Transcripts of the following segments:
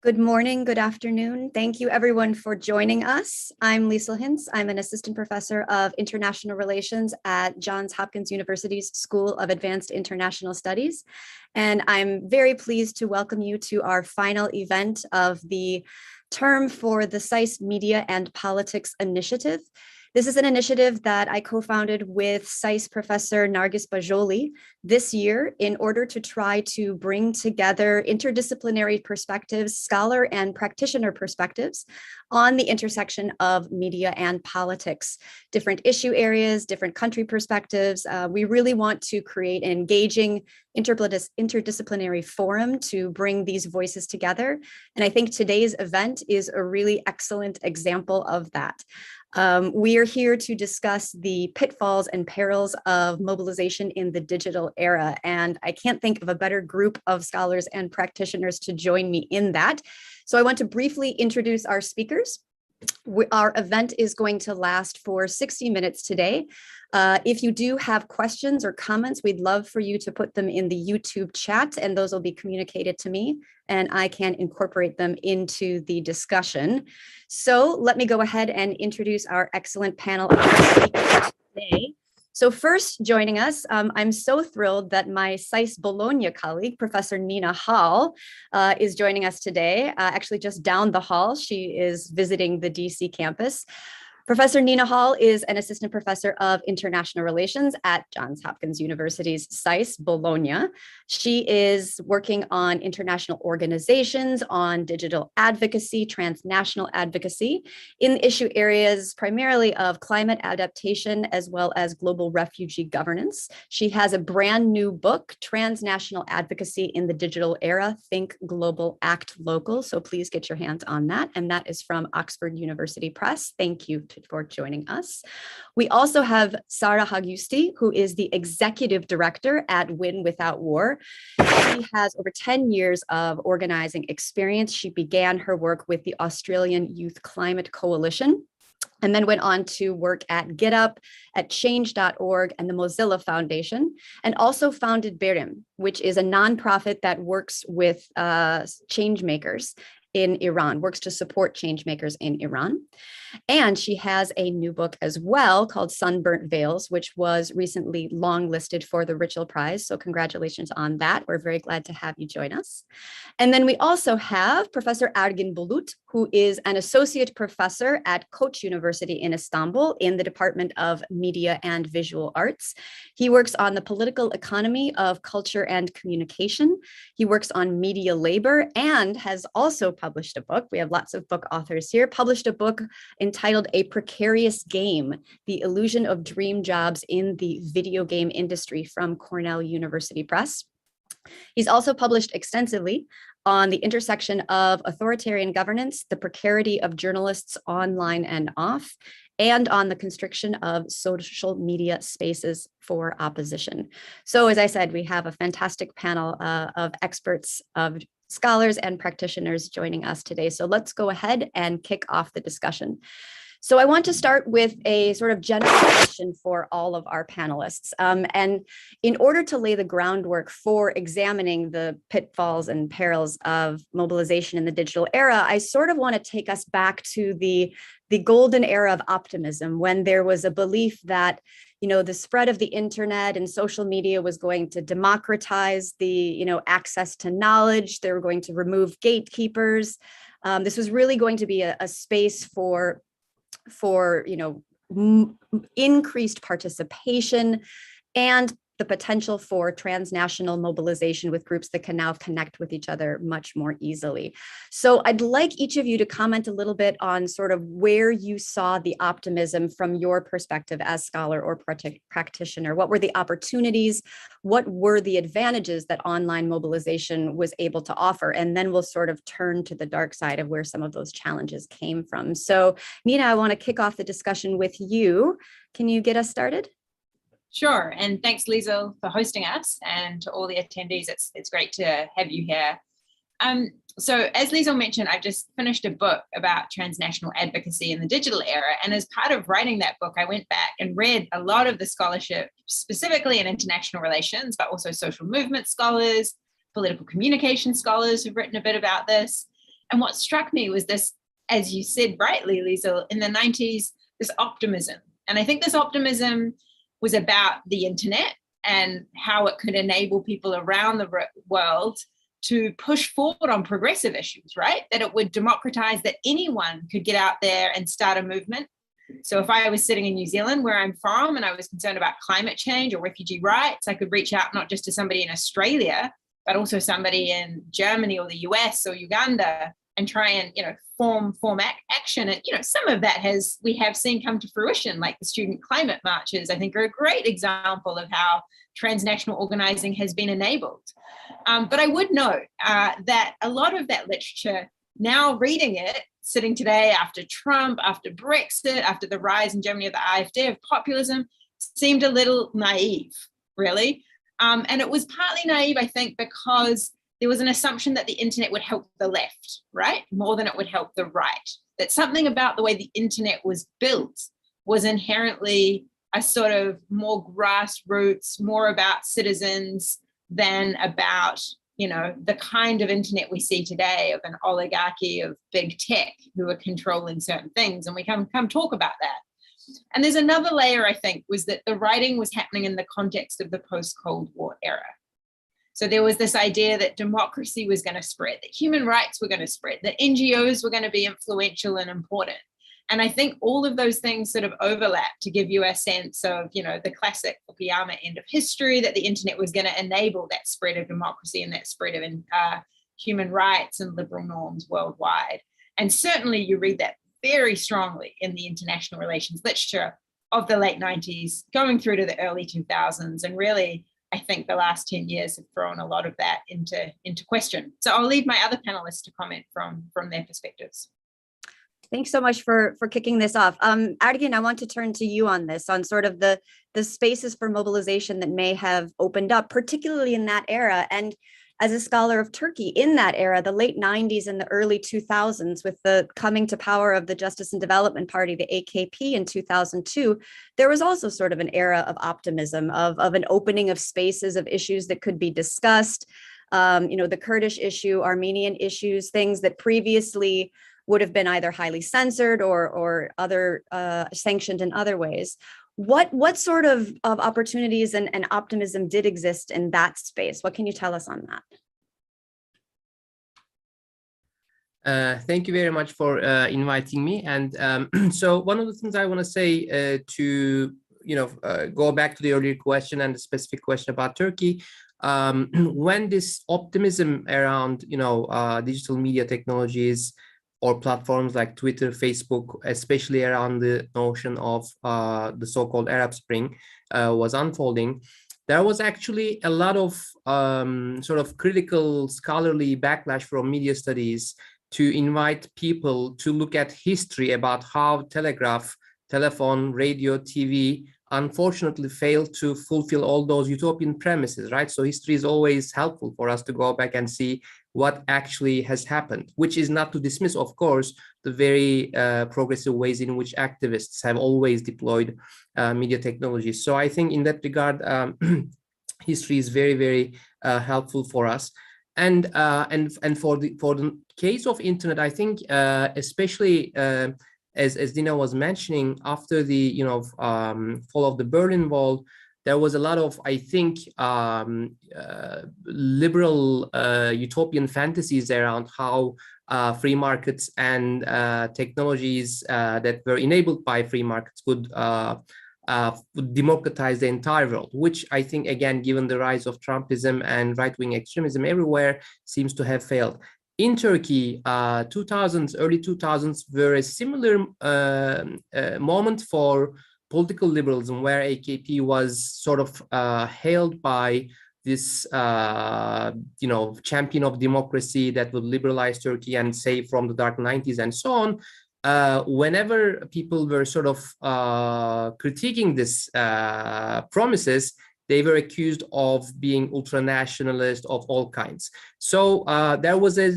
Good morning, good afternoon. Thank you everyone for joining us. I'm Liesl Hintz. I'm an assistant professor of international relations at Johns Hopkins University's School of Advanced International Studies. And I'm very pleased to welcome you to our final event of the term for the SAIS Media and Politics Initiative. This is an initiative that I co-founded with SAIS professor Nargis Bajoli this year in order to try to bring together interdisciplinary perspectives, scholar and practitioner perspectives on the intersection of media and politics, different issue areas, different country perspectives. We really want to create an engaging interdisciplinary forum to bring these voices together. And I think today's event is a really excellent example of that. We are here to discuss the pitfalls and perils of mobilization in the digital era. And I can't think of a better group of scholars and practitioners to join me in that. So I want to briefly introduce our speakers. Our event is going to last for 60 minutes today. If you do have questions or comments, we'd love for you to put them in the YouTube chat, and those will be communicated to me, and I can incorporate them into the discussion. So let me go ahead and introduce our excellent panel of speakers today. So first joining us, I'm so thrilled that my SAIS Bologna colleague, Professor Nina Hall, is joining us today, actually just down the hall. She is visiting the DC campus. Professor Nina Hall is an assistant professor of international relations at Johns Hopkins University's SAIS Bologna. She is working on international organizations, on digital advocacy, transnational advocacy in issue areas primarily of climate adaptation as well as global refugee governance. She has a brand new book, Transnational Advocacy in the Digital Era, Think Global, Act Local. So please get your hands on that. And that is from Oxford University Press. Thank you for joining us. We also have Sara Hagusti, who is the executive director at Win Without War. She has over 10 years of organizing experience. She began her work with the Australian Youth Climate Coalition, and then went on to work at GitUp, at change.org, and the Mozilla Foundation, and also founded Berim, which is a nonprofit that works with change makers in Iran, works to support change makers in Iran. And she has a new book as well called Sunburnt Veils, which was recently longlisted for the Ritchell Prize. So congratulations on that. We're very glad to have you join us. And then we also have Professor Ergin Bulut, who is an associate professor at Koç University in Istanbul in the Department of Media and Visual Arts. He works on the political economy of culture and communication. He works on media labor and has also published a book. We have lots of book authors here, published a book entitled A Precarious Game, The Illusion of Dream Jobs in the Video Game Industry from Cornell University Press. He's also published extensively on the intersection of authoritarian governance, the precarity of journalists online and off, and on the constriction of social media spaces for opposition. So as I said, we have a fantastic panel of experts, of scholars and practitioners joining us today. So let's go ahead and kick off the discussion. So I want to start with a sort of general question for all of our panelists. And in order to lay the groundwork for examining the pitfalls and perils of mobilization in the digital era, I sort of want to take us back to the golden era of optimism, when there was a belief that, you know, the spread of the internet and social media was going to democratize the, you know, access to knowledge. They were going to remove gatekeepers. This was really going to be a space for you know, increased participation and the potential for transnational mobilization with groups that can now connect with each other much more easily. So I'd like each of you to comment a little bit on sort of where you saw the optimism from your perspective as scholar or practitioner. What were the opportunities? What were the advantages that online mobilization was able to offer? And then we'll sort of turn to the dark side of where some of those challenges came from. So Nina, I want to kick off the discussion with you. Can you get us started? Sure, and thanks, Liesl, for hosting us, and to all the attendees. It's great to have you here. So as Liesl mentioned, I've just finished a book about transnational advocacy in the digital era. And as part of writing that book, I went back and read a lot of the scholarship, specifically in international relations, but also social movement scholars, political communication scholars who've written a bit about this. And what struck me was this, as you said rightly, Lisa, in the 90s, this optimism. And I think this optimism was about the internet and how it could enable people around the world to push forward on progressive issues, right? That it would democratize, that anyone could get out there and start a movement. So if I was sitting in New Zealand, where I'm from, and I was concerned about climate change or refugee rights, I could reach out not just to somebody in Australia, but also somebody in Germany or the US or Uganda, and try and, form action. And, some of that we have seen come to fruition, like the student climate marches, I think, are a great example of how transnational organizing has been enabled. But I would note that a lot of that literature, now reading it, sitting today after Trump, after Brexit, after the rise in Germany of the AfD, of populism, seemed a little naive, really. And it was partly naive, I think, because there was an assumption that the internet would help the left, right? More than it would help the right. That something about the way the internet was built was inherently a sort of more grassroots, more about citizens than about, the kind of internet we see today of an oligarchy of big tech who are controlling certain things. And we come talk about that. And there's another layer, I think, was that the writing was happening in the context of the post-Cold War era. So there was this idea that democracy was going to spread, that human rights were going to spread, that NGOs were going to be influential and important. And I think all of those things sort of overlap to give you a sense of, the classic Fukuyama end of history, that the internet was going to enable that spread of democracy and that spread of human rights and liberal norms worldwide. And certainly you read that very strongly in the international relations literature of the late 90s, going through to the early 2000s. And really, I think the last 10 years have thrown a lot of that into question. So I'll leave my other panelists to comment from their perspectives. Thanks so much for kicking this off. Ergin, I want to turn to you on this, on sort of the spaces for mobilization that may have opened up, particularly in that era. And as a scholar of Turkey in that era, the late 90s and the early 2000s, with the coming to power of the Justice and Development Party, the AKP, in 2002, there was also sort of an era of optimism, of an opening of spaces, of issues that could be discussed. The Kurdish issue, Armenian issues, things that previously would have been either highly censored or other sanctioned in other ways. What sort of opportunities and optimism did exist in that space? What can you tell us on that? Thank you very much for inviting me. And so one of the things I want to say to go back to the earlier question and the specific question about Turkey, when this optimism around digital media technologies or platforms like Twitter, Facebook, especially around the notion of the so-called Arab Spring was unfolding, there was actually a lot of sort of critical scholarly backlash from media studies to invite people to look at history about how telegraph, telephone, radio, TV unfortunately failed to fulfill all those utopian premises, right? So history is always helpful for us to go back and see what actually has happened, which is not to dismiss, of course, the very progressive ways in which activists have always deployed media technologies. So I think in that regard, history is very, very helpful for us. And for the case of internet, I think especially as Dina was mentioning, after the fall of the Berlin Wall, there was a lot of, I think, liberal utopian fantasies around how free markets and technologies that were enabled by free markets would democratize the entire world, which I think, again, given the rise of Trumpism and right-wing extremism everywhere, seems to have failed. In Turkey, early 2000s were a similar moment for political liberalism, where AKP was sort of hailed by this, champion of democracy that would liberalize Turkey and save from the dark 90s and so on. Whenever people were sort of critiquing this promises, they were accused of being ultra-nationalist of all kinds. So there was a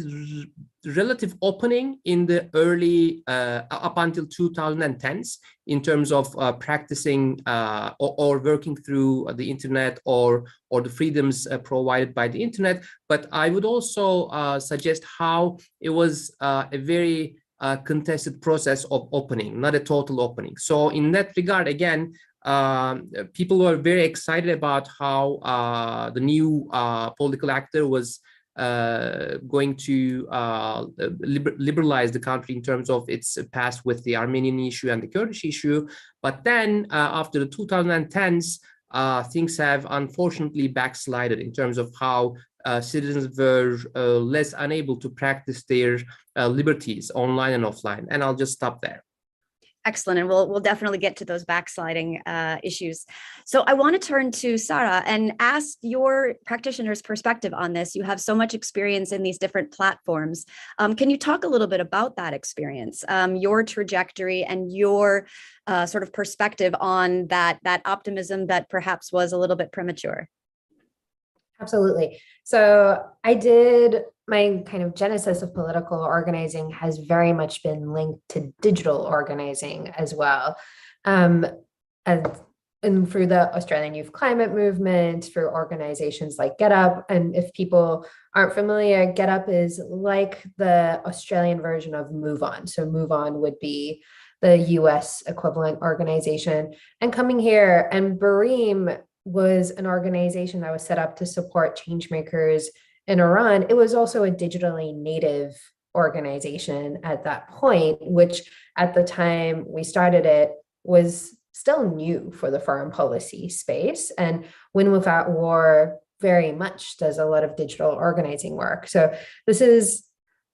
relative opening in the early up until 2010s in terms of practicing or working through the internet or the freedoms provided by the internet. But I would also suggest how it was a very contested process of opening, not a total opening. So in that regard, again, people were very excited about how the new political actor was going to liberalize the country in terms of its past with the Armenian issue and the Kurdish issue. But then after the 2010s, things have unfortunately backslided in terms of how citizens were less unable to practice their liberties online and offline. And I'll just stop there. Excellent. And we'll definitely get to those backsliding issues. So I want to turn to Sara and ask your practitioner's perspective on this. You have so much experience in these different platforms. Can you talk a little bit about that experience, your trajectory and your sort of perspective on that optimism that perhaps was a little bit premature? Absolutely. So I did my kind of genesis of political organizing has very much been linked to digital organizing as well. And through the Australian Youth Climate Movement, through organizations like GetUp. And if people aren't familiar, GetUp is like the Australian version of Move On. So Move On would be the US equivalent organization. And coming here, and Bareem was an organization that was set up to support change makers in Iran. It was also a digitally native organization at that point, which at the time we started it was still new for the foreign policy space. And Win Without War very much does a lot of digital organizing work. So this is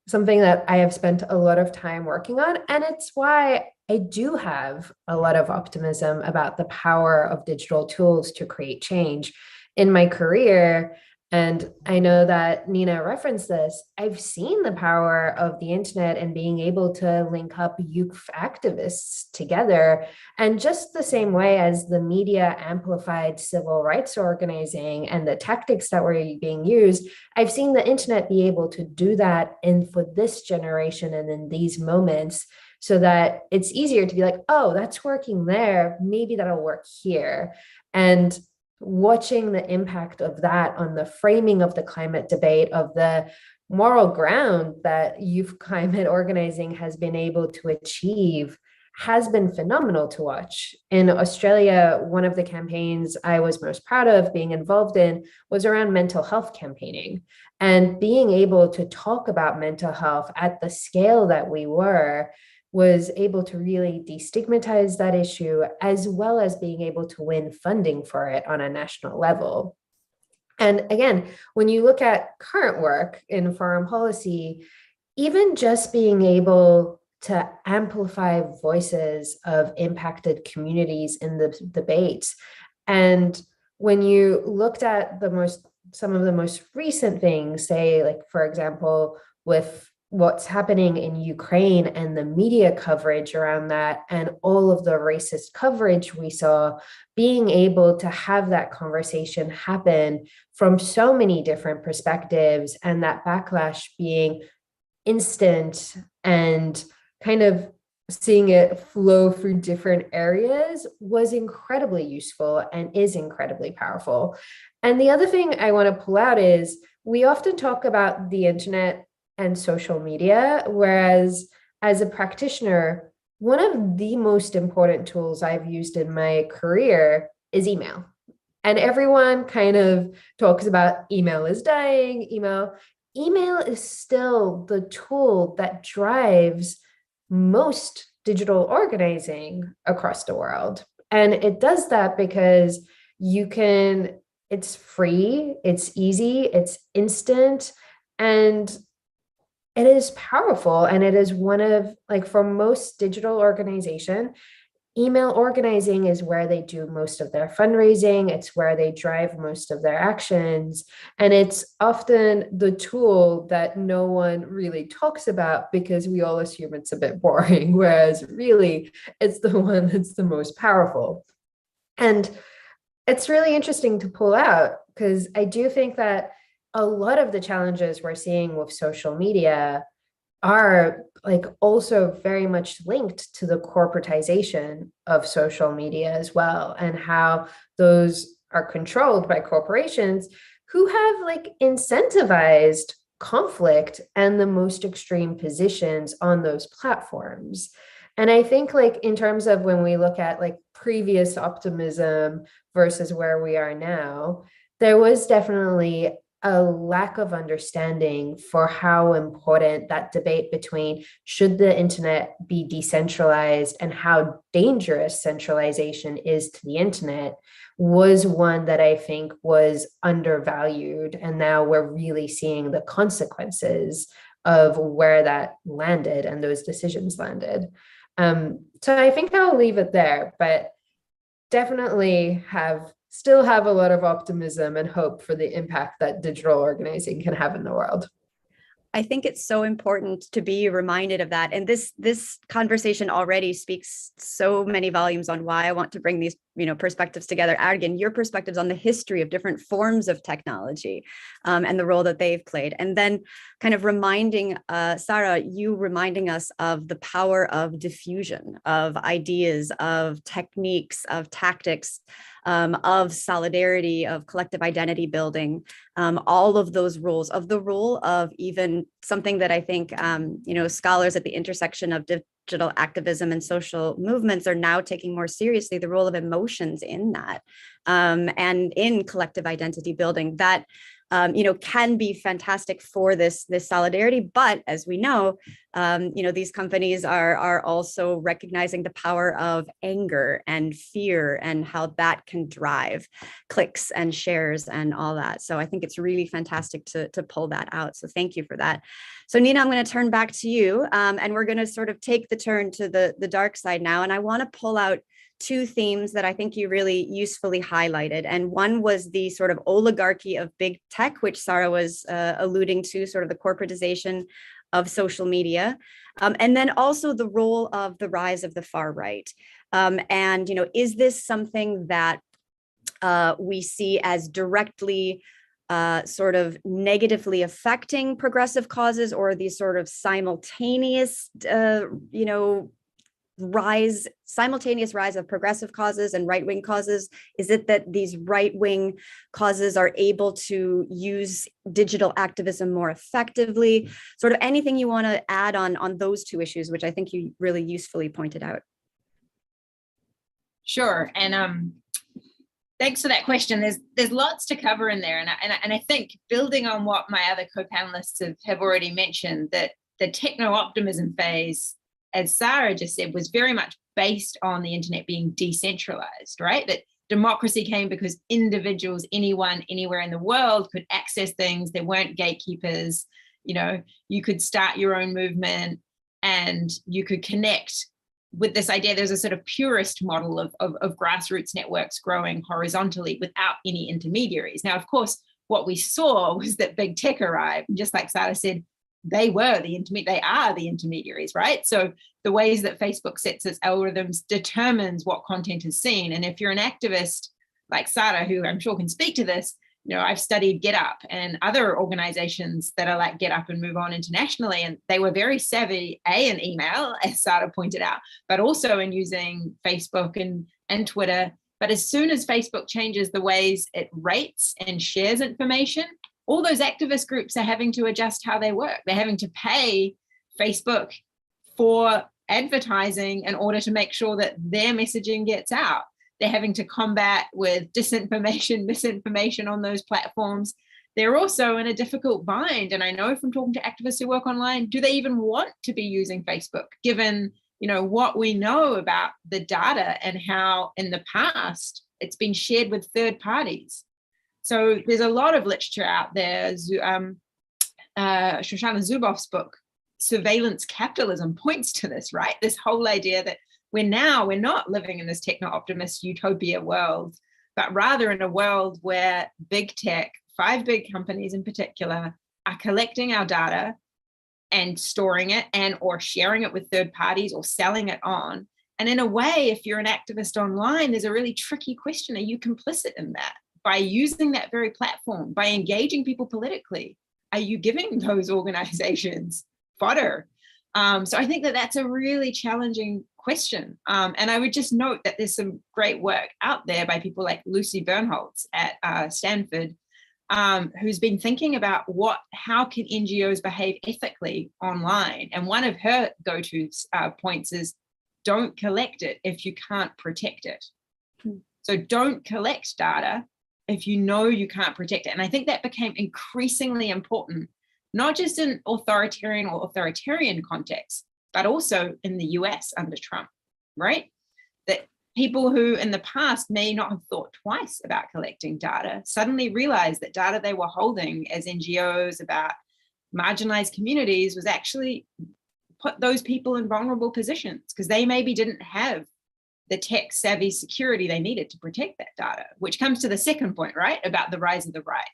something that I have spent a lot of time working on. And it's why I do have a lot of optimism about the power of digital tools to create change in my career. And I know that Nina referenced this. I've seen the power of the internet and being able to link up youth activists together. And just the same way as the media amplified civil rights organizing and the tactics that were being used, I've seen the internet be able to do that for this generation and in these moments, so that it's easier to be like, oh, that's working there, maybe that'll work here. And watching the impact of that on the framing of the climate debate, of the moral ground that youth climate organizing has been able to achieve, has been phenomenal to watch. In Australia, one of the campaigns I was most proud of being involved in was around mental health campaigning. And being able to talk about mental health at the scale that we were was able to really destigmatize that issue, as well as being able to win funding for it on a national level. And again, when you look at current work in foreign policy, even just being able to amplify voices of impacted communities in the debates. And when you looked at some of the most recent things, say, like, for example, with what's happening in Ukraine and the media coverage around that and all of the racist coverage we saw, being able to have that conversation happen from so many different perspectives and that backlash being instant and kind of seeing it flow through different areas was incredibly useful and is incredibly powerful. And the other thing I want to pull out is we often talk about the internet and social media, whereas as a practitioner, one of the most important tools I've used in my career is email. And everyone kind of talks about email is dying, email is still the tool that drives most digital organizing across the world. And it does that because it's free, it's easy, it's instant, and it is powerful. And it is one of, like, for most digital organization, email organizing is where they do most of their fundraising. It's where they drive most of their actions. And it's often the tool that no one really talks about because we all assume it's a bit boring, whereas really it's the one that's the most powerful. And it's really interesting to pull out because I do think that a lot of the challenges we're seeing with social media are like also very much linked to the corporatization of social media as well, and how those are controlled by corporations who have like incentivized conflict and the most extreme positions on those platforms. And I think like in terms of when we look at like previous optimism versus where we are now, there was definitely a lack of understanding for how important that debate between should the internet be decentralized and how dangerous centralization is to the internet was one that I think was undervalued. And now we're really seeing the consequences of where that landed and those decisions landed. So I think I'll leave it there, but definitely still have a lot of optimism and hope for the impact that digital organizing can have in the world. I think it's so important to be reminded of that. And this conversation already speaks so many volumes on why I want to bring these, perspectives together. Again, your perspectives on the history of different forms of technology and the role that they've played. And then kind of reminding, Sarah, you reminding us of the power of diffusion, of ideas, of techniques, of tactics, of solidarity, of collective identity building, all of those roles, of the role of even something that I think, scholars at the intersection of digital activism and social movements are now taking more seriously, the role of emotions in that, and in collective identity building that, can be fantastic for this solidarity. But as we know, these companies are also recognizing the power of anger and fear and how that can drive clicks and shares and all that. So I think it's really fantastic to pull that out. So thank you for that. So Nina, I'm going to turn back to you, and we're going to sort of take the turn to the dark side now. And I want to pull out two themes that I think you really usefully highlighted. And one was the sort of oligarchy of big tech, which Sarah was alluding to, sort of the corporatization of social media. And then also the role of the rise of the far right. And, is this something that we see as directly sort of negatively affecting progressive causes, or these sort of simultaneous, simultaneous rise of progressive causes and right-wing causes? Is it that these right-wing causes are able to use digital activism more effectively? Sort of anything you want to add on those two issues, which I think you really usefully pointed out. Sure. And thanks for that question. There's lots to cover in there. And I think building on what my other co-panelists have already mentioned, that the techno-optimism phase, as Sarah just said, was very much based on the internet being decentralized, right? That democracy came because individuals, anyone, anywhere in the world could access things. There weren't gatekeepers. You could start your own movement and you could connect with this idea. There's a sort of purist model of grassroots networks growing horizontally without any intermediaries. Now, of course, what we saw was that big tech arrived, and just like Sarah said, they are the intermediaries, right? So the ways that Facebook sets its algorithms determines what content is seen. And if you're an activist like Sarah, who I'm sure can speak to this, I've studied GetUp and other organizations that are like GetUp and Move On internationally, and they were very savvy, in email, as Sarah pointed out, but also in using Facebook and Twitter. But as soon as Facebook changes the ways it rates and shares information, all those activist groups are having to adjust how they work. They're having to pay Facebook for advertising in order to make sure that their messaging gets out. They're having to combat with disinformation, misinformation on those platforms. They're also in a difficult bind. And I know from talking to activists who work online, do they even want to be using Facebook, given what we know about the data and how in the past it's been shared with third parties? So there's a lot of literature out there. Shoshana Zuboff's book, Surveillance Capitalism, points to this, right? This whole idea that we're not living in this techno-optimist utopia world, but rather in a world where big tech, 5 big companies in particular, are collecting our data and storing it or sharing it with third parties or selling it on. And in a way, if you're an activist online, there's a really tricky question. Are you complicit in that? By using that very platform, by engaging people politically, are you giving those organizations fodder. So I think that that's a really challenging question. And I would just note that there's some great work out there by people like Lucy Bernholtz at Stanford, who's been thinking about how can NGOs behave ethically online. And one of her go-to points is don't collect it if you can't protect it. So don't collect data if you know you can't protect it. And I think that became increasingly important, not just in authoritarian contexts, but also in the US under Trump, right? That people who in the past may not have thought twice about collecting data suddenly realized that data they were holding as NGOs about marginalized communities was actually put those people in vulnerable positions because they maybe didn't have the tech savvy security they needed to protect that data, which comes to the second point, right, about the rise of the right.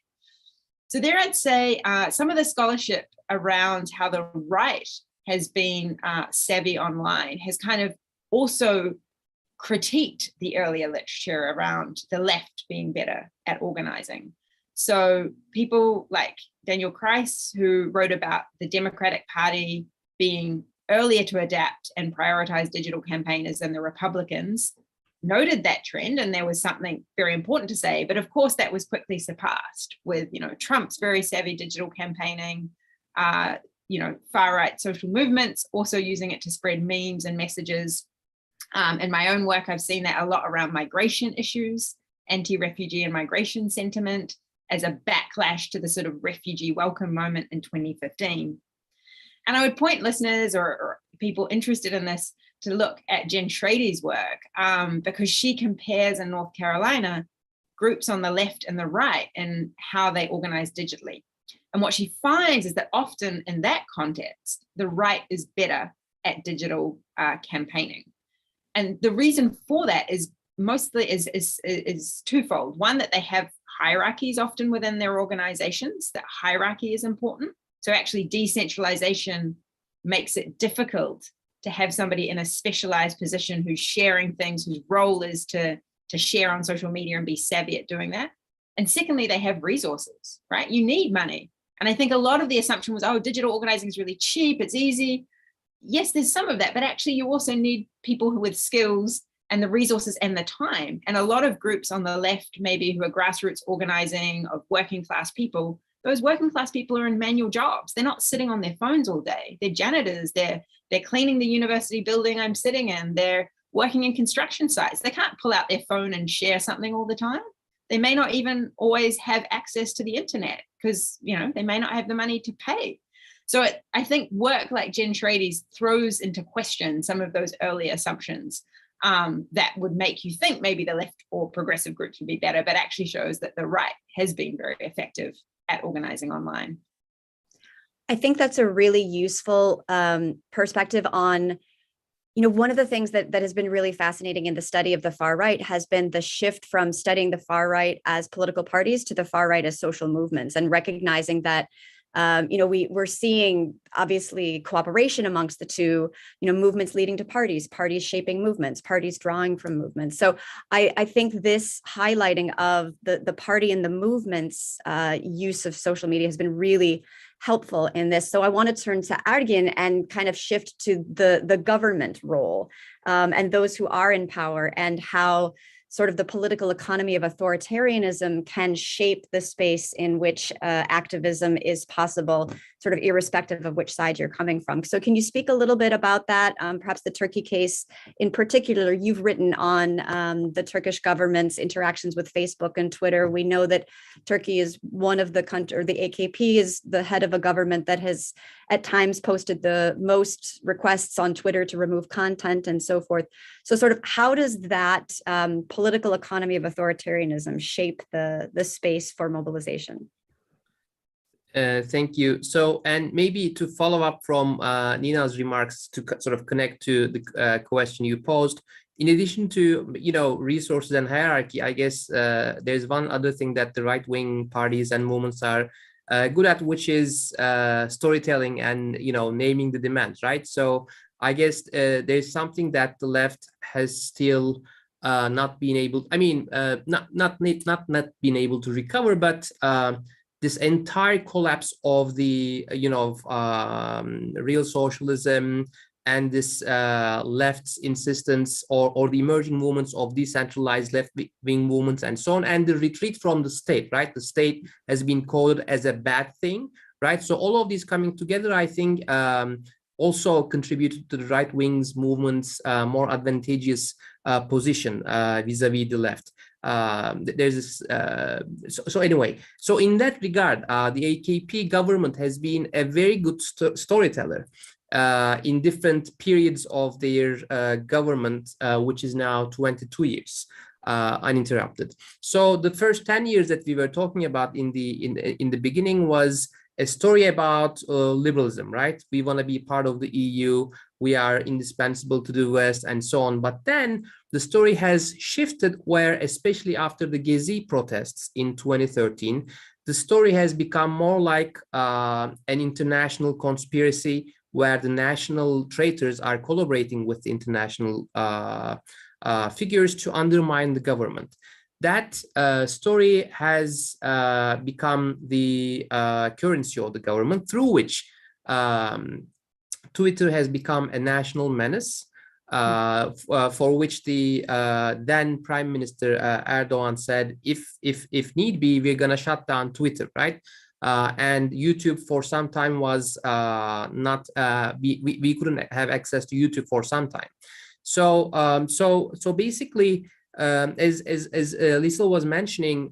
So there I'd say some of the scholarship around how the right has been savvy online has kind of also critiqued the earlier literature around the left being better at organizing. So people like Daniel Kreis, who wrote about the Democratic Party being earlier to adapt and prioritize digital campaigners than the Republicans, noted that trend, and there was something very important to say. But of course, that was quickly surpassed with, Trump's very savvy digital campaigning, far-right social movements also using it to spread memes and messages. In my own work, I've seen that a lot around migration issues, anti-refugee and migration sentiment as a backlash to the sort of refugee welcome moment in 2015. And I would point listeners or people interested in this to look at Jen Schrader's work because she compares in North Carolina groups on the left and the right and how they organize digitally. And what she finds is that often in that context, the right is better at digital campaigning. And the reason for that is mostly is twofold. One, that they have hierarchies often within their organizations, that hierarchy is important. So actually decentralization makes it difficult to have somebody in a specialized position who's sharing things, whose role is to share on social media and be savvy at doing that. And secondly, they have resources, right? You need money. And I think a lot of the assumption was, digital organizing is really cheap, it's easy. Yes, there's some of that, but actually you also need people who with skills and the resources and the time. And a lot of groups on the left, maybe who are grassroots organizing of working class people, those working class people are in manual jobs. They're not sitting on their phones all day. They're janitors, they're cleaning the university building I'm sitting in, they're working in construction sites. They can't pull out their phone and share something all the time. They may not even always have access to the internet because, they may not have the money to pay. So I think work like Jen Schrader's throws into question some of those early assumptions that would make you think maybe the left or progressive groups would be better, but actually shows that the right has been very effective at organizing online. I think that's a really useful perspective on, one of the things that has been really fascinating in the study of the far right has been the shift from studying the far right as political parties to the far right as social movements, and recognizing that we're seeing obviously cooperation amongst the two, movements leading to parties shaping movements, parties drawing from movements. So I think this highlighting of the party and the movement's use of social media has been really helpful in this. So I want to turn to Argin and kind of shift to the government role and those who are in power, and how sort of the political economy of authoritarianism can shape the space in which activism is possible, sort of irrespective of which side you're coming from. So can you speak a little bit about that? Perhaps the Turkey case in particular. You've written on the Turkish government's interactions with Facebook and Twitter. We know that Turkey is one of the countries, or the AKP is the head of a government that has at times posted the most requests on Twitter to remove content and so forth. So sort of how does that political economy of authoritarianism shape the space for mobilization? Thank you. So, and maybe to follow up from Nina's remarks to sort of connect to the question you posed, in addition to, resources and hierarchy, I guess there's one other thing that the right-wing parties and movements are good at, which is storytelling and, naming the demands, right? So I guess there's something that the left has still not been able, not been able to recover, but this entire collapse of the, real socialism and this left's insistence, or the emerging movements of decentralized left-wing movements and so on, and the retreat from the state, right? The state has been called as a bad thing, right? So all of these coming together, I think, also contributed to the right wing's movement's more advantageous position vis-a-vis the left. There's this, so anyway, so in that regard, the AKP government has been a very good storyteller in different periods of their government, which is now 22 years uninterrupted. So the first 10 years that we were talking about in the beginning was a story about liberalism, right? We want to be part of the EU, we are indispensable to the West, and so on. But then the story has shifted, where, especially after the Gezi protests in 2013, the story has become more like an international conspiracy, where the national traitors are collaborating with the international figures to undermine the government. That story has become the currency of the government, through which Twitter has become a national menace, for which the then Prime Minister Erdogan said, if need be, we're going to shut down Twitter, right? And YouTube for some time was not, we couldn't have access to YouTube for some time. So so basically, as Liesl was mentioning,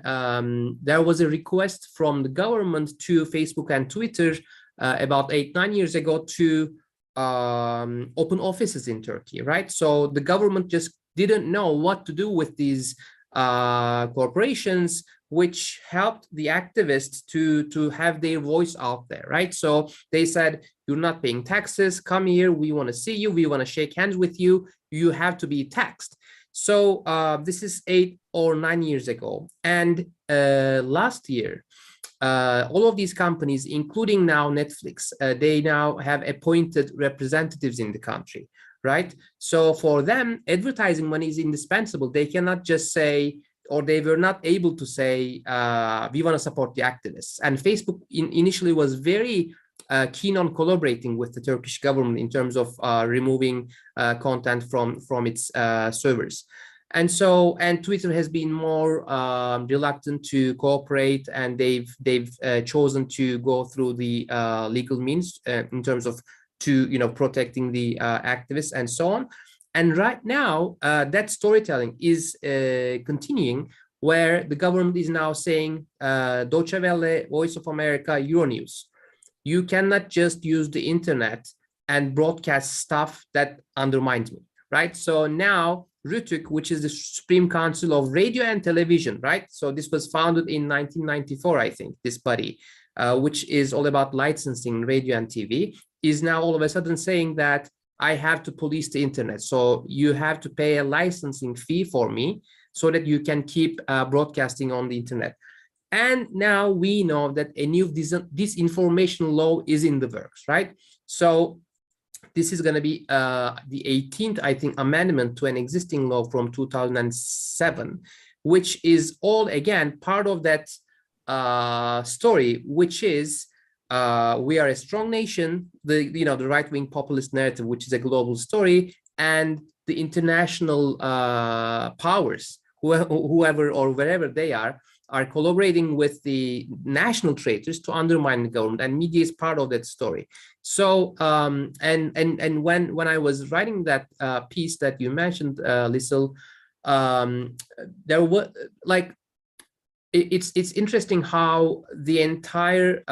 there was a request from the government to Facebook and Twitter about 8-9 years ago to open offices in Turkey, right? So the government just didn't know what to do with these corporations, which helped the activists to have their voice out there, right? So they said, you're not paying taxes, come here, we want to see you, we want to shake hands with you, you have to be taxed. So this is 8 or 9 years ago. And last year, all of these companies, including now Netflix, they now have appointed representatives in the country, right? So for them, advertising money is indispensable. They cannot just say, or they were not able to say, we want to support the activists. And Facebook initially was very keen on collaborating with the Turkish government in terms of removing content from its servers. And so, and Twitter has been more reluctant to cooperate, and they've chosen to go through the legal means in terms of protecting the activists and so on. And right now, that storytelling is continuing, where the government is now saying, Deutsche Welle, Voice of America, Euronews, you cannot just use the internet and broadcast stuff that undermines me, right? So now RTÜK, which is the Supreme Council of Radio and Television, right? So this was founded in 1994, I think, this body, which is all about licensing radio and TV, is now all of a sudden saying that I have to police the internet. So you have to pay a licensing fee for me so that you can keep broadcasting on the internet. And now we know that a new disinformation law is in the works, right? So this is going to be the 18th, I think, amendment to an existing law from 2007, which is all, again, part of that story, which is we are a strong nation, the right-wing populist narrative, which is a global story, and the international powers, whoever or wherever they are collaborating with the national traitors to undermine the government, and media is part of that story. So and when I was writing that piece that you mentioned, Liesl, there was like, it's interesting how the entire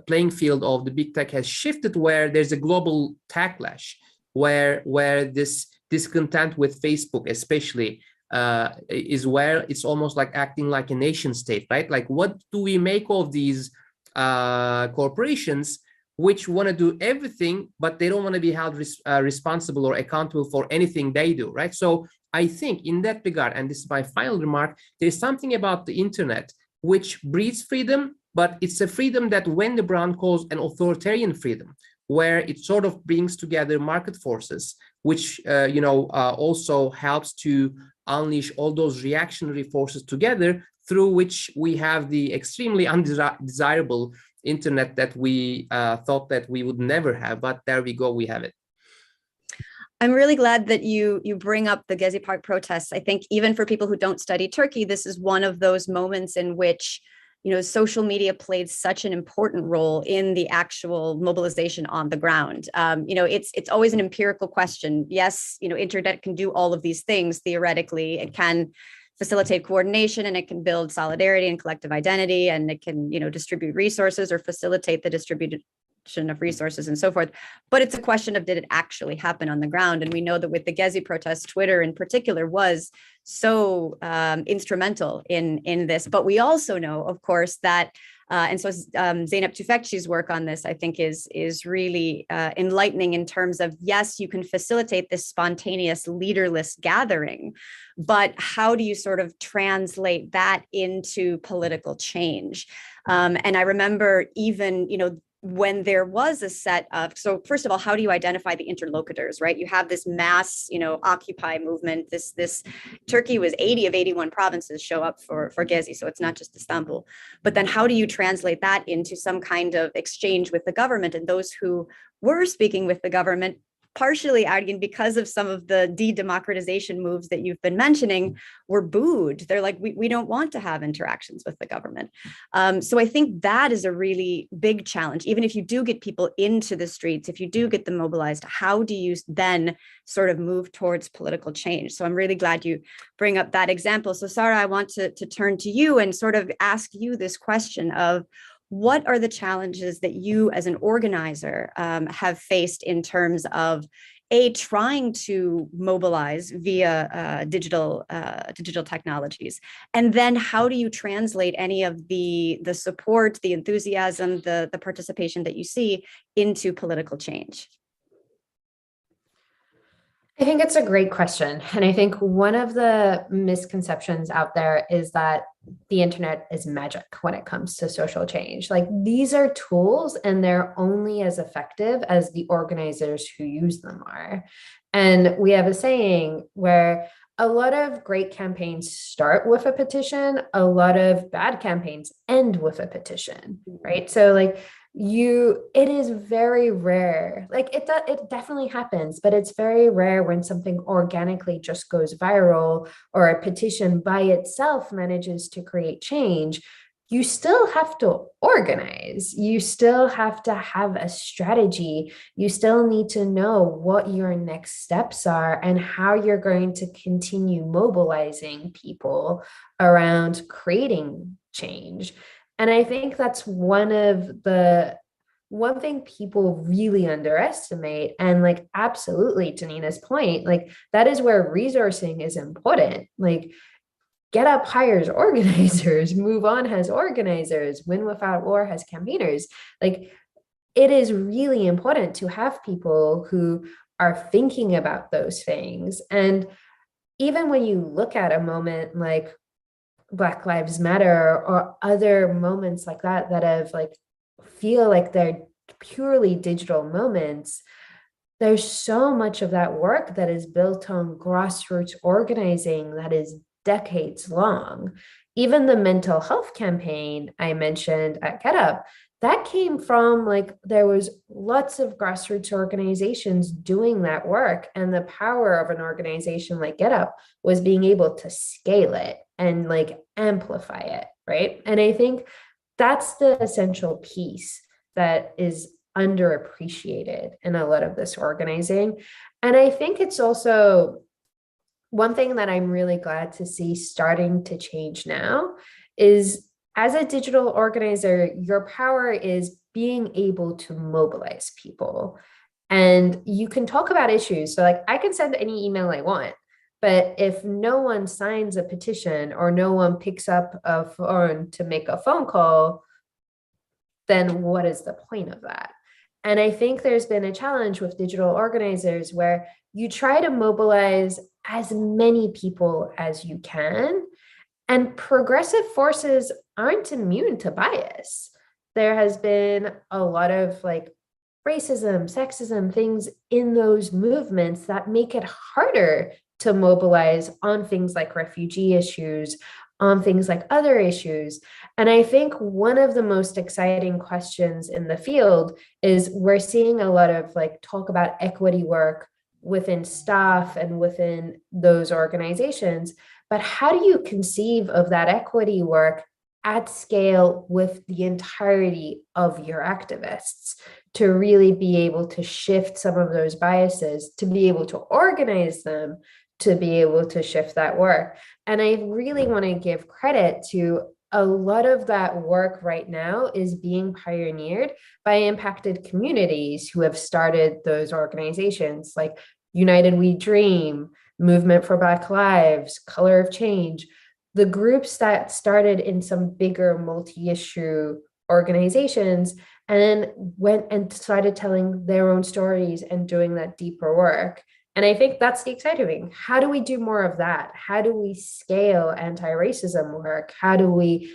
playing field of the big tech has shifted, where there's a global backlash, where this discontent with Facebook especially is where it's almost like acting like a nation state, right? Like, what do we make of these corporations which want to do everything, but they don't want to be held responsible or accountable for anything they do, right? So I think in that regard, and this is my final remark, there's something about the internet which breeds freedom, but it's a freedom that Wendy Brown calls an authoritarian freedom, where it sort of brings together market forces, which also helps to unleash all those reactionary forces together through which we have the extremely undesirable internet that we thought that we would never have, but there we go, we have it. I'm really glad that you bring up the Gezi Park protests. I think even for people who don't study Turkey, this is one of those moments in which, social media played such an important role in the actual mobilization on the ground. It's always an empirical question. Yes, internet can do all of these things theoretically. It can facilitate coordination, and it can build solidarity and collective identity, and it can, distribute resources or facilitate the distribution of resources and so forth. But it's a question of, did it actually happen on the ground? And we know that with the Gezi protests, Twitter in particular was so instrumental in this. But we also know, of course, that and so Zeynep Tüfekçi's work on this, I think, is really enlightening in terms of, yes, you can facilitate this spontaneous leaderless gathering, but how do you sort of translate that into political change? And I remember even, when there was a set of, so first of all, how do you identify the interlocutors, right? You have this mass, Occupy movement, this Turkey was 80 of 81 provinces show up for Gezi. So it's not just Istanbul, but then how do you translate that into some kind of exchange with the government? And those who were speaking with the government, partially arguing because of some of the de-democratization moves that you've been mentioning, were booed. They're like, we don't want to have interactions with the government. So I think that is a really big challenge. Even if you do get people into the streets, if you do get them mobilized, how do you then sort of move towards political change? So I'm really glad you bring up that example. So Sarah, I want to turn to you and sort of ask you this question of, what are the challenges that you as an organizer have faced in terms of trying to mobilize via digital technologies? And then how do you translate any of the support, the enthusiasm, the participation that you see into political change? I think it's a great question. And I think one of the misconceptions out there is that the internet is magic when it comes to social change. Like, these are tools and they're only as effective as the organizers who use them are. And we have a saying where a lot of great campaigns start with a petition, a lot of bad campaigns end with a petition, right? So it is very rare. It definitely happens, but it's very rare when something organically just goes viral or a petition by itself manages to create change. You still have to organize. You still have to have a strategy. You still need to know what your next steps are and how you're going to continue mobilizing people around creating change. And I think that's one thing people really underestimate. And absolutely, to Nina's point, that is where resourcing is important. Get Up hires organizers, Move On has organizers, Win Without War has campaigners. It is really important to have people who are thinking about those things. And even when you look at a moment like Black Lives Matter or other moments like that have feel like they're purely digital moments, there's so much of that work that is built on grassroots organizing that is decades long. Even the mental health campaign I mentioned at Get Up, that came from there was lots of grassroots organizations doing that work. And the power of an organization like Get Up was being able to scale it and amplify it, right? And I think that's the essential piece that is underappreciated in a lot of this organizing. And I think it's also one thing that I'm really glad to see starting to change now is, as a digital organizer, your power is being able to mobilize people. And you can talk about issues. So I can send any email I want, but if no one signs a petition or no one picks up a phone to make a phone call, then what is the point of that? And I think there's been a challenge with digital organizers where you try to mobilize as many people as you can, and progressive forces aren't immune to bias. There has been a lot of racism, sexism, things in those movements that make it harder to mobilize on things like refugee issues, on things like other issues. And I think one of the most exciting questions in the field is we're seeing a lot of like talk about equity work within staff and within those organizations. But how do you conceive of that equity work at scale with the entirety of your activists to really be able to shift some of those biases, to be able to organize them, to be able to shift that work? And I really want to give credit to a lot of that work right now is being pioneered by impacted communities who have started those organizations like United We Dream, Movement for Black Lives, Color of Change, the groups that started in some bigger multi-issue organizations and then went and started telling their own stories and doing that deeper work. And I think that's the exciting thing. How do we do more of that? How do we scale anti-racism work? How do we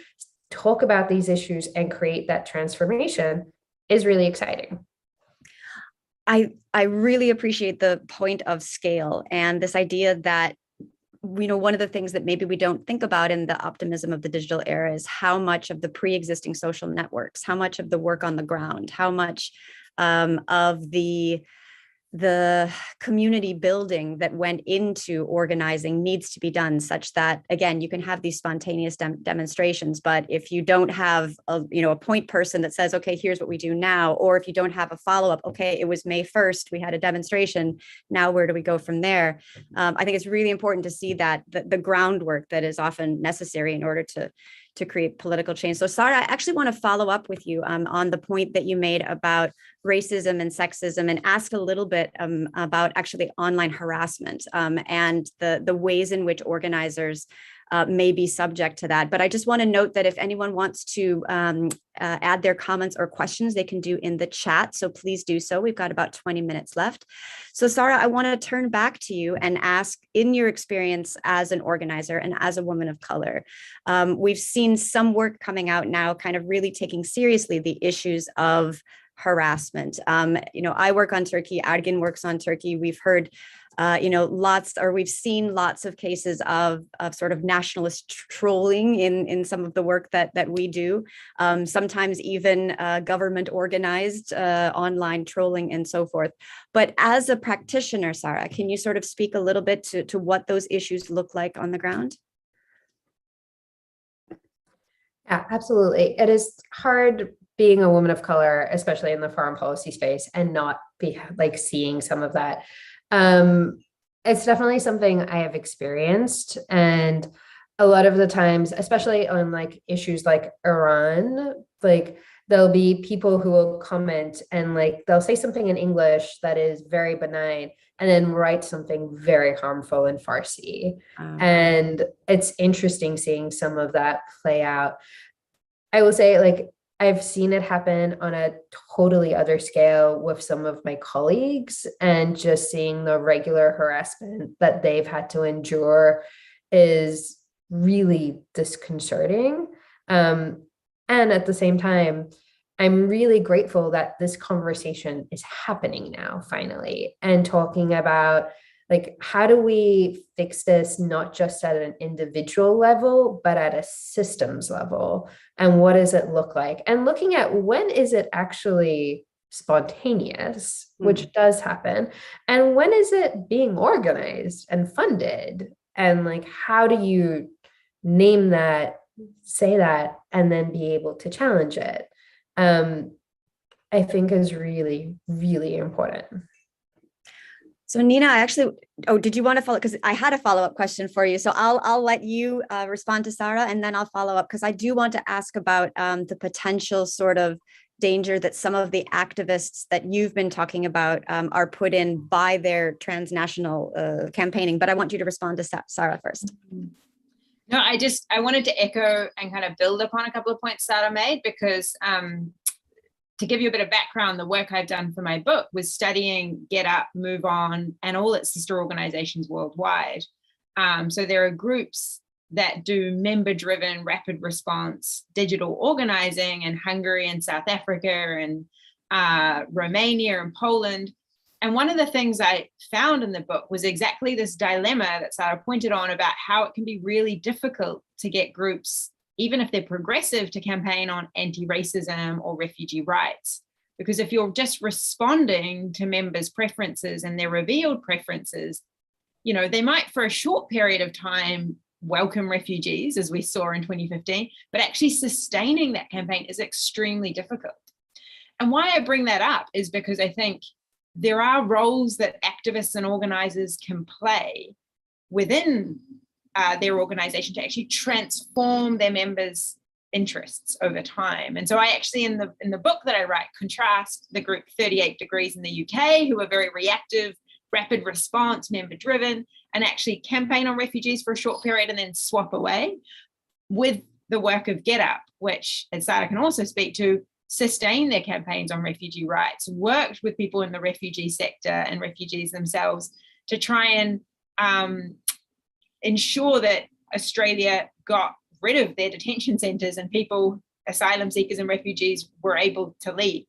talk about these issues and create that transformation is really exciting. I really appreciate the point of scale and this idea that, you know, one of the things that maybe we don't think about in the optimism of the digital era is how much of the pre-existing social networks, how much of the work on the ground, how much of the community building that went into organizing needs to be done, such that, again, you can have these spontaneous demonstrations, but if you don't have a point person that says, okay, here's what we do now, or if you don't have a follow-up, okay, it was May 1st, we had a demonstration, now where do we go from there? I think it's really important to see that the groundwork that is often necessary in order to create political change. So Sarah, I actually want to follow up with you on the point that you made about racism and sexism and ask a little bit about actually online harassment and the ways in which organizers may be subject to that. But I just want to note that if anyone wants to add their comments or questions, they can do in the chat. So please do so. We've got about 20 minutes left. So Sarah, I want to turn back to you and ask, in your experience as an organizer and as a woman of color, we've seen some work coming out now kind of really taking seriously the issues of harassment. I work on Turkey, Ergin works on Turkey. We've heard we've seen lots of cases of sort of nationalist trolling in some of the work that we do, sometimes even government organized online trolling and so forth. But as a practitioner, Sarah, can you sort of speak a little bit to what those issues look like on the ground? Yeah, absolutely. It is hard being a woman of color, especially in the foreign policy space, and not be like seeing some of that. It's definitely something I have experienced, and a lot of the times, especially on like issues like Iran, like there'll be people who will comment and like they'll say something in English that is very benign and then write something very harmful in Farsi. And it's interesting seeing some of that play out. I will say, like, I've seen it happen on a totally other scale with some of my colleagues, and just seeing the regular harassment that they've had to endure is really disconcerting. And at the same time, I'm really grateful that this conversation is happening now, finally, and talking about like, how do we fix this, not just at an individual level, but at a systems level? And what does it look like? And looking at when is it actually spontaneous, which does happen, and when is it being organized and funded? And like, how do you name that, say that, and then be able to challenge it? I think is really, really important. So Nina, did you want to follow? Because I had a follow-up question for you. So I'll let you respond to Sarah, and then I'll follow up, because I do want to ask about the potential sort of danger that some of the activists that you've been talking about are put in by their transnational campaigning. But I want you to respond to Sarah first. No, I wanted to echo and kind of build upon a couple of points Sarah made, because to give you a bit of background, the work I've done for my book was studying Get Up, Move On, and all its sister organizations worldwide. So there are groups that do member-driven rapid response digital organizing in Hungary and South Africa and Romania and Poland. And one of the things I found in the book was exactly this dilemma that Sarah pointed on about how it can be really difficult to get groups, even if they're progressive, to campaign on anti-racism or refugee rights. Because if you're just responding to members' preferences and their revealed preferences, you know, they might for a short period of time welcome refugees, as we saw in 2015, but actually sustaining that campaign is extremely difficult. And why I bring that up is because I think there are roles that activists and organizers can play within their organization to actually transform their members' interests over time. And so I actually, in the book that I write, contrast the group 38 Degrees in the UK, who are very reactive, rapid response, member driven, and actually campaign on refugees for a short period and then swap away, with the work of Get Up, which, as Sarah can also speak to, sustain their campaigns on refugee rights, worked with people in the refugee sector and refugees themselves to try and ensure that Australia got rid of their detention centres and people, asylum seekers and refugees, were able to leave.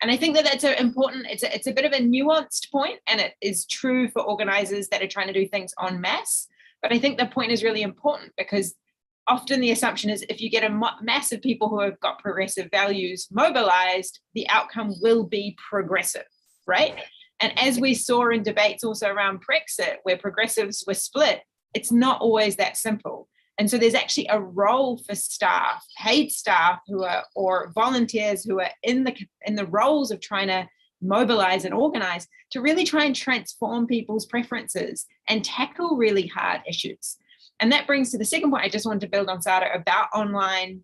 And I think that that's important, it's a bit of a nuanced point, and it is true for organisers that are trying to do things en masse. But I think the point is really important, because often the assumption is if you get a mass of people who have got progressive values mobilised, the outcome will be progressive, right? And as we saw in debates also around Brexit, where progressives were split, it's not always that simple. And so there's actually a role for staff, paid staff who are, or volunteers who are in the roles of trying to mobilize and organize, to really try and transform people's preferences and tackle really hard issues. And that brings to the second point I just wanted to build on, Sarah, about online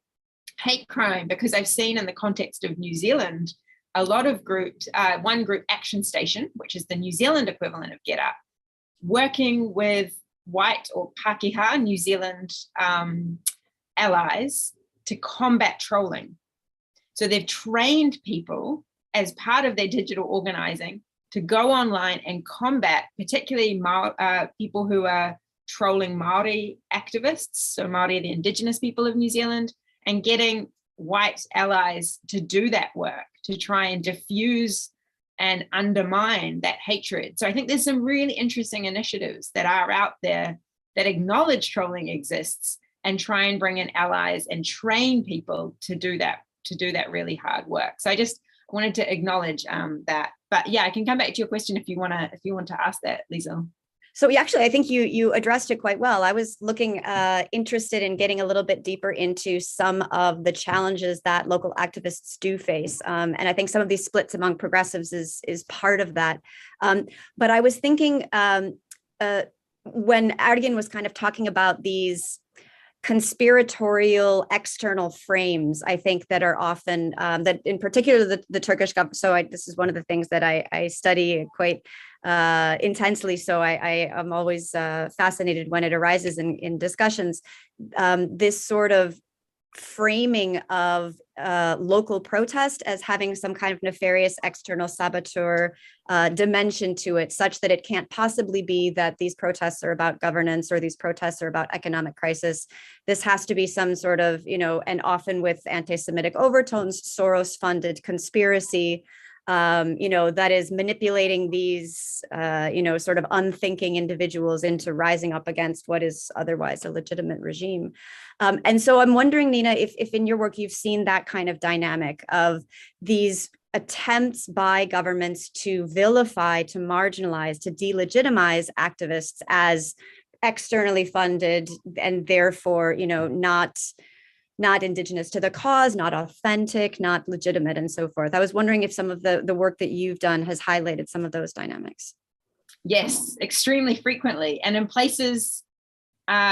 hate crime, because I've seen in the context of New Zealand, a lot of groups, one group, Action Station, which is the New Zealand equivalent of Get Up, working with white or Pākehā New Zealand allies to combat trolling. So they've trained people as part of their digital organizing to go online and combat particularly people who are trolling Māori activists, so Māori are the indigenous people of New Zealand, and getting white allies to do that work, to try and diffuse and undermine that hatred. So I think there's some really interesting initiatives that are out there that acknowledge trolling exists and try and bring in allies and train people to do that really hard work. So I just wanted to acknowledge that. But yeah, I can come back to your question if you want to ask that, Liesl. So actually, I think you addressed it quite well. I was looking interested in getting a little bit deeper into some of the challenges that local activists do face. And I think some of these splits among progressives is part of that. But I was thinking when Ergin was kind of talking about these conspiratorial external frames, I think that are often, that in particular the Turkish government, so this is one of the things that I study quite intensely. So I am always fascinated when it arises in discussions, this sort of framing of local protest as having some kind of nefarious external saboteur dimension to it, such that it can't possibly be that these protests are about governance or these protests are about economic crisis. This has to be some sort of, and often with anti-Semitic overtones, Soros-funded conspiracy, that is manipulating these, sort of unthinking individuals into rising up against what is otherwise a legitimate regime. And so I'm wondering, Nina, if in your work you've seen that kind of dynamic of these attempts by governments to vilify, to marginalize, to delegitimize activists as externally funded and therefore, not indigenous to the cause, not authentic, not legitimate, and so forth. I was wondering if some of the work that you've done has highlighted some of those dynamics. Yes, extremely frequently. And in places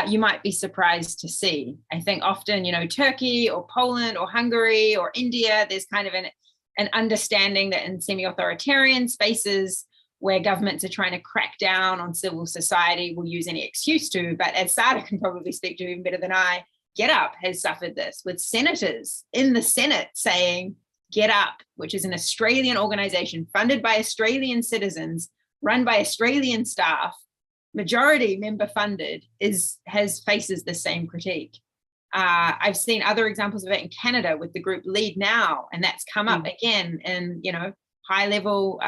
you might be surprised to see. I think often, Turkey or Poland or Hungary or India, there's kind of an understanding that in semi-authoritarian spaces where governments are trying to crack down on civil society will use any excuse to. But as Sarah can probably speak to even better than I, Get Up has suffered this with senators in the Senate saying Get Up, which is an Australian organization funded by Australian citizens, run by Australian staff, majority member funded, faces the same critique. I've seen other examples of it in Canada with the group Lead Now, and that's come up again in high-level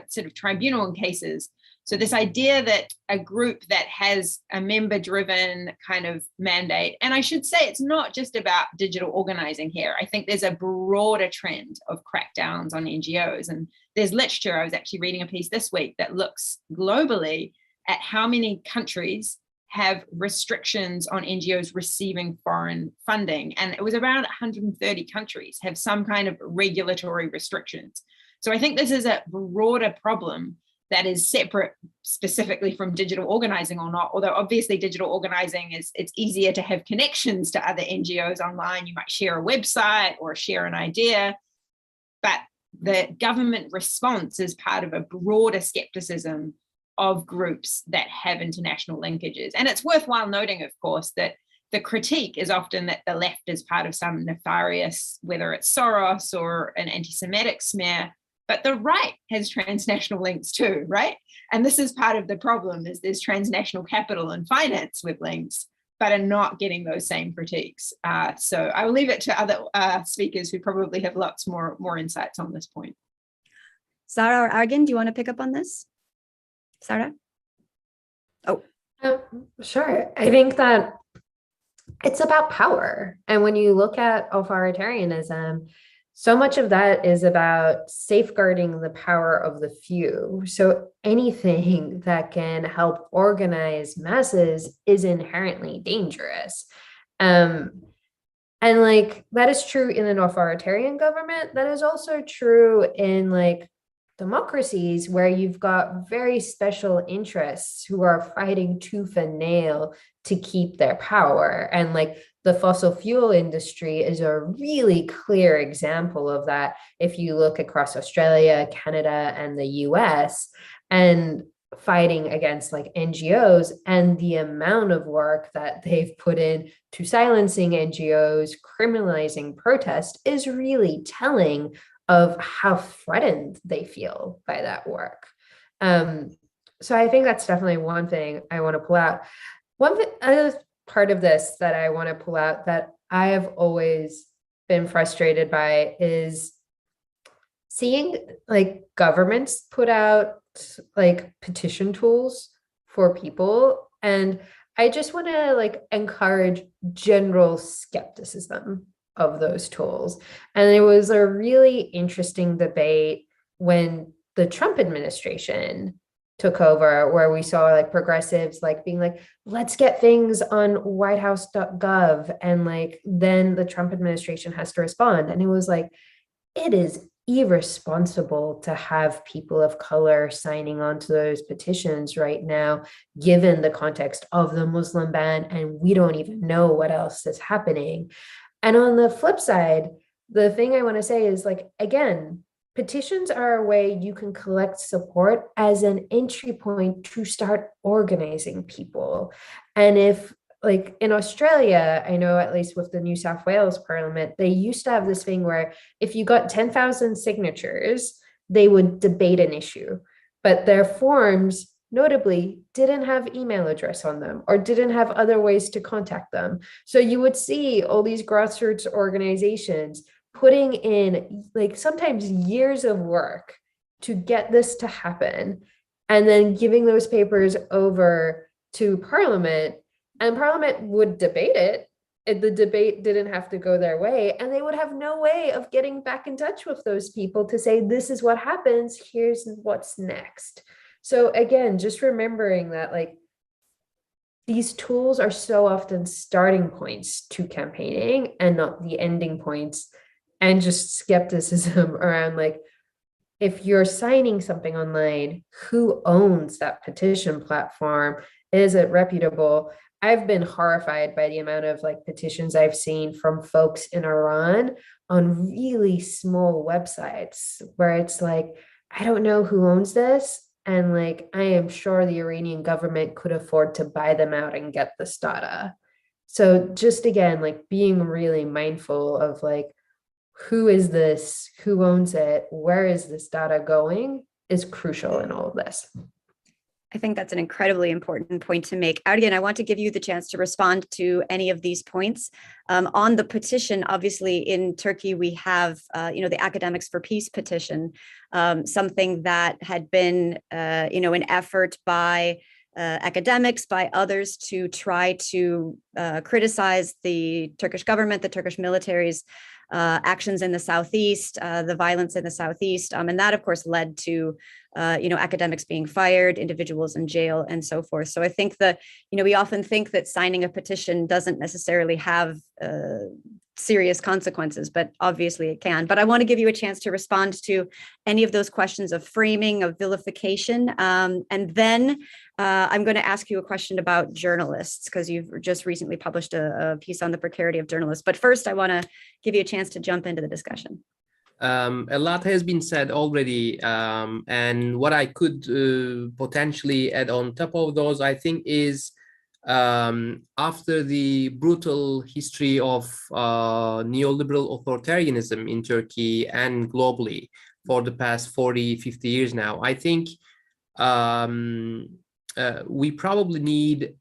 sort of tribunal cases. So this idea that a group that has a member-driven kind of mandate, and I should say it's not just about digital organizing here. I think there's a broader trend of crackdowns on NGOs. And there's literature, I was actually reading a piece this week that looks globally at how many countries have restrictions on NGOs receiving foreign funding. And it was around 130 countries have some kind of regulatory restrictions. So I think this is a broader problem that is separate specifically from digital organizing or not, although obviously digital organizing it's easier to have connections to other NGOs online. You might share a website or share an idea, but the government response is part of a broader skepticism of groups that have international linkages. And it's worthwhile noting, of course, that the critique is often that the left is part of some nefarious, whether it's Soros or an anti-Semitic smear, but the right has transnational links too, right? And this is part of the problem, is there's transnational capital and finance with links, but are not getting those same critiques. So I will leave it to other speakers who probably have lots more insights on this point. Sarah or Argan, do you want to pick up on this? Sarah? Oh. Sure. I think that it's about power. And when you look at authoritarianism, so much of that is about safeguarding the power of the few. So anything that can help organize masses is inherently dangerous. And like that is true in an authoritarian government. That is also true in like democracies where you've got very special interests who are fighting tooth and nail to keep their power. And like the fossil fuel industry is a really clear example of that. If you look across Australia, Canada, and the US, and fighting against like NGOs and the amount of work that they've put in to silencing NGOs, criminalizing protest is really telling of how threatened they feel by that work. So I think that's definitely one thing I want to pull out. One other part of this that I want to pull out that I have always been frustrated by is seeing like governments put out like petition tools for people. And I just want to like encourage general skepticism of those tools. And it was a really interesting debate when the Trump administration took over, where we saw like progressives like being like, let's get things on whitehouse.gov. And like, then the Trump administration has to respond. And it was like, it is irresponsible to have people of color signing on to those petitions right now, given the context of the Muslim ban, and we don't even know what else is happening. And on the flip side, the thing I want to say is like, again, petitions are a way you can collect support as an entry point to start organizing people. And if like in Australia, I know at least with the New South Wales Parliament, they used to have this thing where if you got 10,000 signatures, they would debate an issue, but their forms notably didn't have email address on them or didn't have other ways to contact them. So you would see all these grassroots organizations putting in like sometimes years of work to get this to happen, and then giving those papers over to Parliament, and Parliament would debate it. The debate didn't have to go their way, and they would have no way of getting back in touch with those people to say, this is what happens, here's what's next. So again, just remembering that like these tools are so often starting points to campaigning and not the ending points, and just skepticism around like, if you're signing something online, who owns that petition platform? Is it reputable? I've been horrified by the amount of like petitions I've seen from folks in Iran on really small websites where it's like, I don't know who owns this. And like, I am sure the Iranian government could afford to buy them out and get this data. So just again, like being really mindful of like, who is this? Who owns it? Where is this data going? Is crucial in all of this. I think that's an incredibly important point to make. Again, I want to give you the chance to respond to any of these points. On the petition, obviously in Turkey, we have, the Academics for Peace petition, something that had been, an effort by academics, by others to try to criticize the Turkish government, the Turkish military's actions in the Southeast, the violence in the Southeast. And that, of course, led to, academics being fired, individuals in jail, and so forth. So I think that, we often think that signing a petition doesn't necessarily have serious consequences, but obviously it can. But I want to give you a chance to respond to any of those questions of framing, of vilification. And then I'm going to ask you a question about journalists, because you've just recently published a piece on the precarity of journalists. But first, I want to give you a chance to jump into the discussion. A lot has been said already, and what I could potentially add on top of those, I think, is after the brutal history of neoliberal authoritarianism in Turkey and globally for the past 40, 50 years now, I think we probably need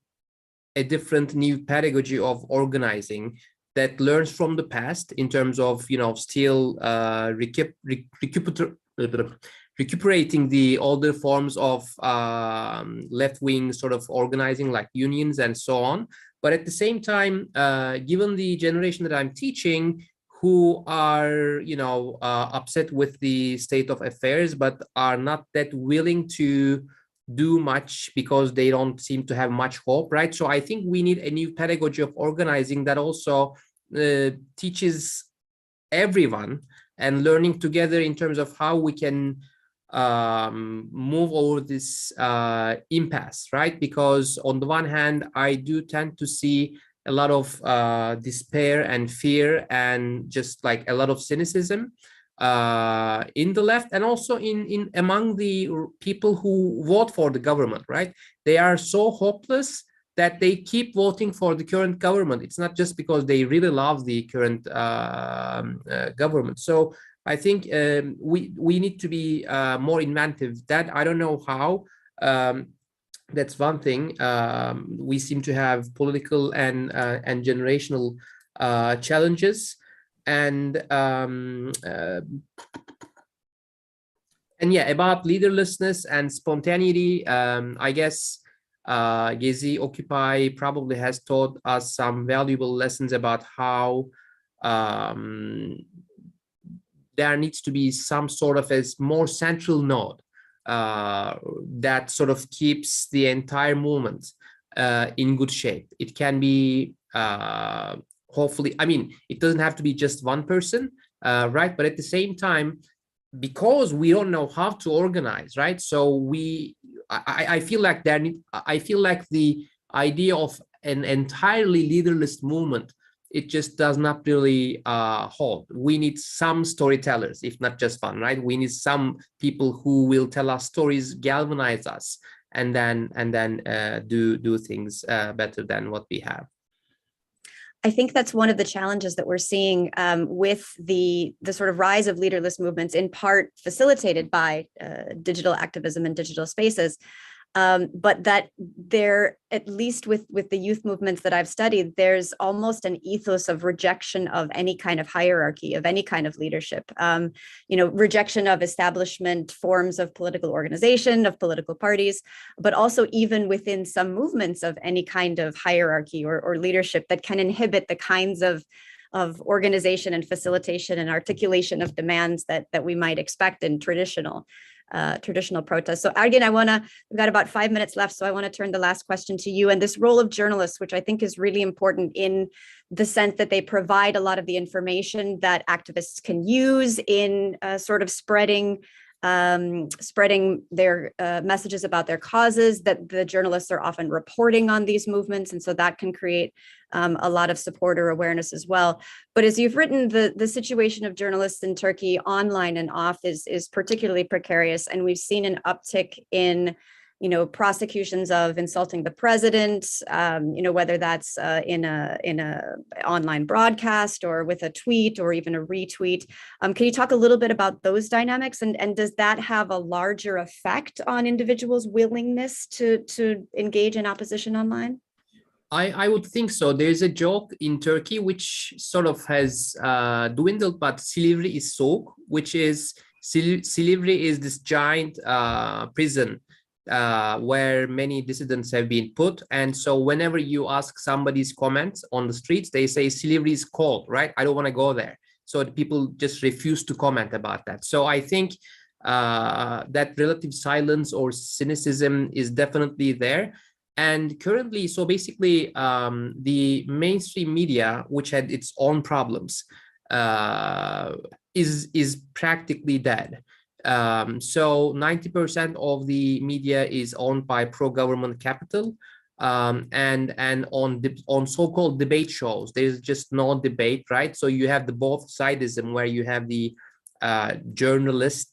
a different new pedagogy of organizing that learns from the past in terms of, still recuperating the older forms of left-wing sort of organizing, like unions and so on. But at the same time, given the generation that I'm teaching, who are, upset with the state of affairs, but are not that willing to do much because they don't seem to have much hope, right? So I think we need a new pedagogy of organizing that also teaches everyone and learning together in terms of how we can move over this impasse, right? Because on the one hand, I do tend to see a lot of despair and fear and just like a lot of cynicism in the left, and also in among the people who vote for the government, right? They are so hopeless that they keep voting for the current government. It's not just because they really love the current government. So I think we need to be more inventive. That I don't know how. That's one thing. We seem to have political and generational challenges, and yeah, about leaderlessness and spontaneity. I guess Gezi Occupy probably has taught us some valuable lessons about how there needs to be some sort of a more central node that sort of keeps the entire movement in good shape. It can be hopefully, I mean, it doesn't have to be just one person, right? But at the same time, because we don't know how to organize, right? So I feel like I feel like the idea of an entirely leaderless movement, it just does not really hold. We need some storytellers, if not just one, right? We need some people who will tell us stories, galvanize us, and then do things better than what we have. I think that's one of the challenges that we're seeing with the sort of rise of leaderless movements, in part facilitated by digital activism and digital spaces. But that there, at least with the youth movements that I've studied, there's almost an ethos of rejection of any kind of hierarchy, of any kind of leadership, rejection of establishment forms of political organization, of political parties, but also even within some movements of any kind of hierarchy or leadership that can inhibit the kinds of organization and facilitation and articulation of demands that we might expect in traditional protests. So again, we've got about 5 minutes left, so I want to turn the last question to you. And this role of journalists, which I think is really important in the sense that they provide a lot of the information that activists can use in sort of spreading their messages about their causes, that the journalists are often reporting on these movements. And so that can create a lot of support or awareness as well. But as you've written, the situation of journalists in Turkey online and off is particularly precarious. And we've seen an uptick in prosecutions of insulting the president, whether that's in a online broadcast or with a tweet or even a retweet. Can you talk a little bit about those dynamics, and does that have a larger effect on individuals' willingness to engage in opposition online? I would think so. There's a joke in Turkey which sort of has dwindled, but Silivri is soğuk, which is Silivri is this giant prison where many dissidents have been put. And so whenever you ask somebody's comments on the streets, they say Silivri is cold, right? I don't want to go there. So people just refuse to comment about that. So I think that relative silence or cynicism is definitely there. And currently, so basically, the mainstream media, which had its own problems, is practically dead. So 90% of the media is owned by pro-government capital, and on so-called debate shows, there's just no debate, right? So you have the both sidism where you have the journalists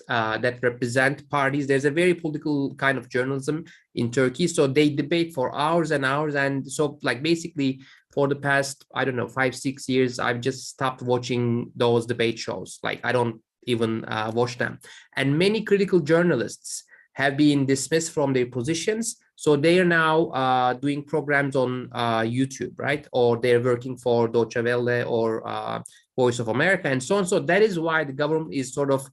that represent parties. There's a very political kind of journalism in Turkey. So they debate for hours and hours. And so like basically for the past, I don't know, 5-6 years, I've just stopped watching those debate shows. Like I don't even watch them. And many critical journalists have been dismissed from their positions. So they are now doing programs on YouTube, right? Or they're working for Deutsche Welle or Voice of America and so on. So that is why the government is sort of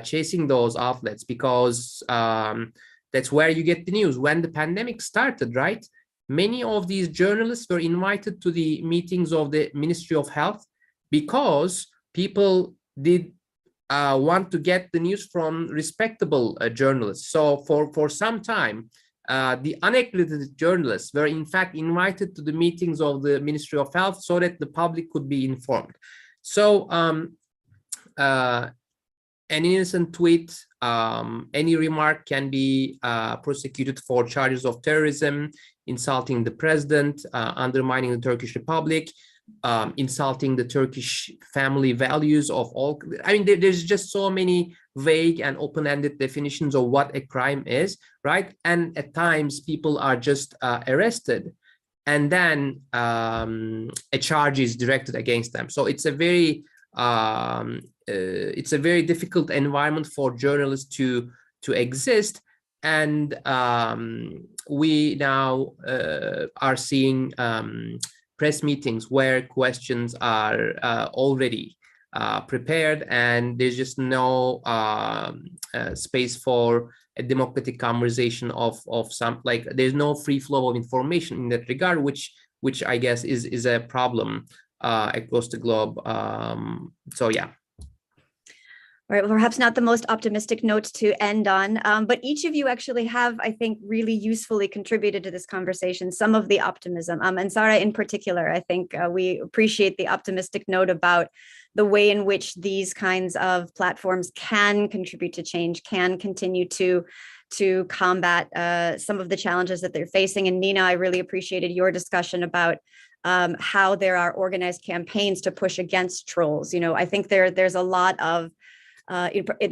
chasing those outlets, because that's where you get the news. When the pandemic started, right, many of these journalists were invited to the meetings of the Ministry of Health because people did want to get the news from respectable journalists. So for some time, the unaccredited journalists were in fact invited to the meetings of the Ministry of Health so that the public could be informed. So an innocent tweet, any remark can be prosecuted for charges of terrorism, insulting the president, undermining the Turkish Republic, insulting the Turkish family values of all. I mean, there's just so many vague and open-ended definitions of what a crime is, right? And at times people are just arrested, and then a charge is directed against them. So it's a very difficult environment for journalists to exist. And we now are seeing press meetings where questions are already prepared, and there's just no space for a democratic conversation of some, like there's no free flow of information in that regard, which I guess is a problem across the globe. So yeah. All right, well, perhaps not the most optimistic note to end on, but each of you actually have, I think, really usefully contributed to this conversation, some of the optimism. And Sara in particular, I think we appreciate the optimistic note about the way in which these kinds of platforms can contribute to change, can continue to combat some of the challenges that they're facing. And Nina, I really appreciated your discussion about how there are organized campaigns to push against trolls. You know, I think there's a lot of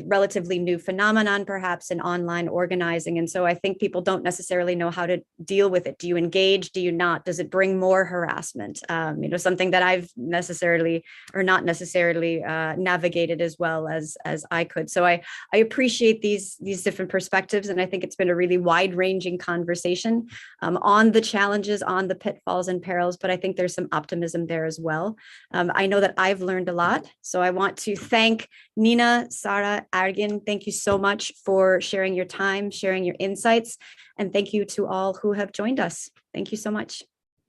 relatively new phenomenon, perhaps, in online organizing. And so I think people don't necessarily know how to deal with it. Do you engage? Do you not? Does it bring more harassment? Something that I've necessarily or not necessarily navigated as well as I could. So I appreciate these different perspectives. And I think it's been a really wide-ranging conversation on the challenges, on the pitfalls and perils, but I think there's some optimism there as well. I know that I've learned a lot. So I want to thank Nina, Sara, Ergin, thank you so much for sharing your time, sharing your insights, and thank you to all who have joined us. Thank you so much.